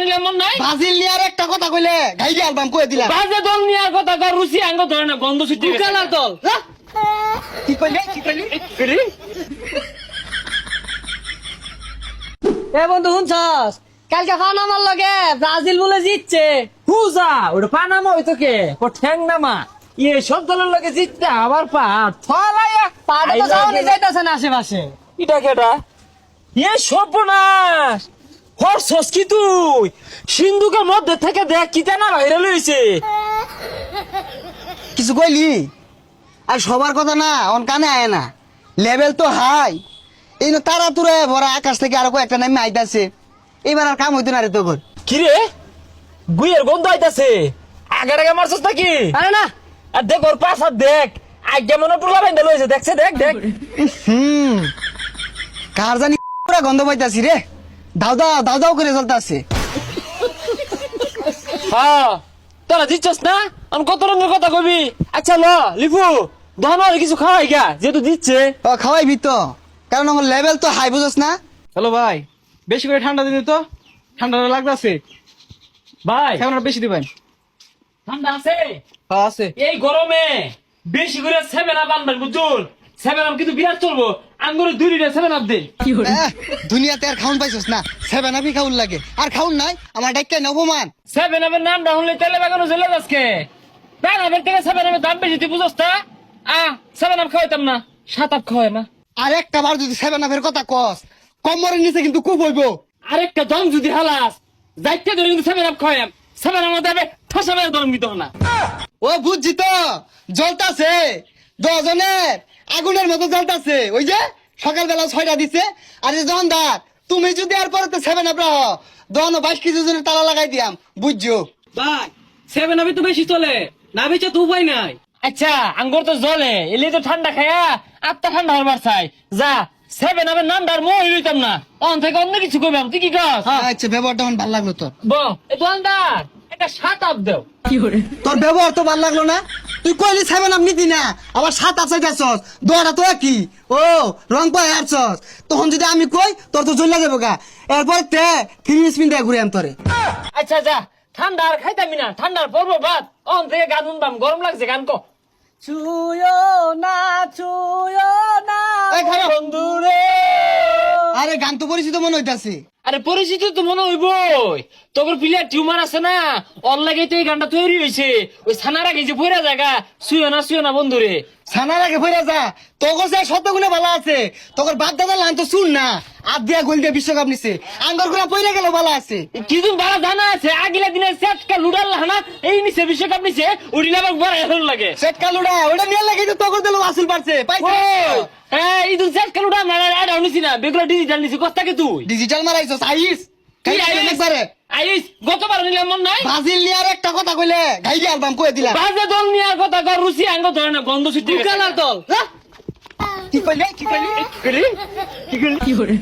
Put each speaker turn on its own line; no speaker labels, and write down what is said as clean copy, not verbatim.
নিলে মন নাই
ব্রাজিল নিয়ার একটা কথা কইলে গাইডি অ্যালবাম কই দিলাম
বাজে দল নিয়ে কথা কর রুচি আঙ্গ ধরে না গন্ধ ছুটি
দুকালার দল কি কইলে
এ বন্ধু শুনছস কালকে ফানামার লগে ব্রাজিল বলে জিতছে।
হুজা ওটা পানামা হইতো কে ও ঠ্যাং নামা ইয়ে সব দলের লগে জিততে আবার পা থলায়া
পাড়ে তো যাওনি যাইতাছে না আশেপাশে।
এটা কেটা ইয়ে সর্বনাশ হরছস কি তুই সিন্ধুকের মধ্যে থেকে দেখ কি না ভাইরাল হইছে
কিছু কইলি আর সবার কথা না অন কানে আয় না লেভেল তো হাই এই না তারা তুরে ভরা আকাশ থেকে আরো কয়েকটা নামে আইতাছে এবার আর কাম হইতো না রে তোর
কি রে গুইয়ের গন্ধ আইতাছে আগার আগে মারছস নাকি
আরে না
আর দেখ ওর পাশ আর দেখ আগে মনে টুলা বাইন্দা লইছে দেখছে দেখ দেখ
কার জানি পুরা গন্ধ পাইতাছি রে দাও দাও দাও দাও করে চলতাছে
হ্যাঁ তোরা দিচ্ছস না আমি কত রঙের কথা কবি আচ্ছা ল লিপু দহন আর কিছু খাওয়াই গা যেহেতু দিচ্ছে
ও খাওয়াইবি তো কারণ আমার লেভেল তো হাই বুঝছ না
হ্যালো ভাই বেশি করে ঠান্ডা দিন তো ঠান্ডা লাগতেছে
ভাই
কেমন বেশি দিবেন
ঠান্ডা আছে
আছে
এই গরমে বেশি করে 7 আপ আনবেন বুঝুন 7 আপ কিন্তু বিরাট চলবো আঙ্গুরে 2 লিটার 7 আপ দেন
দুনিয়াতে আর খাউন পাইছস না সেভেন আপই খাউন লাগে আর খাউন নাই আমার ডাক্তার অপমান
7 আপের নাম ডাউনলে তেলে বাগানো চলে যাচ্ছে তার আবার থেকে 7 আপের দাম বেশি তুই বুঝছ তা 7 আপ খাওয়াইতাম না 7 আপ খাওয়াই না
আর একটা বার যদি সেভেন আপের কথা কস কমরের নিচে কিন্তু খুব হইব
আরেকটা দম যদি হালাস যাইতে ধরে কিন্তু 7 আপ খাওয়াইম 7 আপ মধ্যে ঠাসা মেরে দম দিতে না
ও বুঝছি তো জ্বলতাছে দজনের আগুনের মতো জ্বলতাছে ওই যে সকালবেলা 6টা দিছে আর যে জনদার তুমি যদি আর পরে সেভেন আপ রাহ দন 22 কেজি ওজনের তালা লাগাই দিয়াম বুঝছো
ভাই 7 আপই তো বেশি চলে না বেচে তো উপায় নাই
আচ্ছা আঙ্গুর তো জলে এলে তো ঠান্ডা খায়া আত্মা ঠান্ডা হবার চাই যা 7 আপের নাম ডার মই লইতাম না অন থেকে অন্য কিছু কইবাম তুই কি কস
আচ্ছা ব্যবহারটা আমার ভালো লাগলো তোর
এই দোকানদার একটা 7 আপ দাও
তোর ব্যবহার তো ভালো লাগলো না তুই কইলি সেভেন আপ নিতি না আবার 7 আপ চাইতাছস দোয়াটা তো কি ও রং পায় আরছস তখন যদি আমি কই তোর তো জ্বলা যাবো গা এরপর তে 3 স্পিন দিয়ে ঘুরে আম তোরে
আচ্ছা যা ঠান্ডা আর খাইতামি না ঠান্ডার পর্ব বাদ অন থেকে গান শুনবাম গরম লাগছে গান কো
ছুঁয়ো না
এই খারাপ।
বন্ধুরে
আরে গান তো পরিচিত মনে হইতাছে
আরে পরিচিত তো মনে হইবই তোর প্লেয়ার টিউমার আছে না অন লাগে তো এই গানটা তৈরি হয়েছে ওই ছানার আগে যে পয়রা জায়গা শুয়ে না বন্ধুরে
ছানার আগে ফিরে যা তোর যে শতগুলো ভালো আছে তোর বাপ দাদা লাইন তো শুন না আর দিয়া গোল দিয়ে বিশ্বকাপ নিছে আঙ্গর গুলা পয়রা গেল ভালো আছে
কিছু ভালো জানা আছে আগিলা দিনের সেটকা লুডাল হানা এই নিচে বিশ্বকাপ নিছে উড়ি নামক বড় এখন লাগে
সেট কালুডা ওটা নিয়ে লাগে তো তোর দিল আসল পারছে পাইছে
হ্যাঁ এই দুই সেট কালুডা না আর নিছি না বেগুলা ডিজিটাল নিছি কষ্ট কি তুই
ডিজিটাল মারাইছস আইস
কি
খাই
আইস?
একবারে
আইস গতবার নিলাম মন নাই
ব্রাজিল নিয়ার একটা কথা কইলে গাইডি অ্যালবাম কই দিলাম
বাজে দল নিয়ে কথা কর রুচি আঙ্গ ধরে না গন্ধ ছুটি
দুকালার দল
কি কইলে
কি করি
কি করে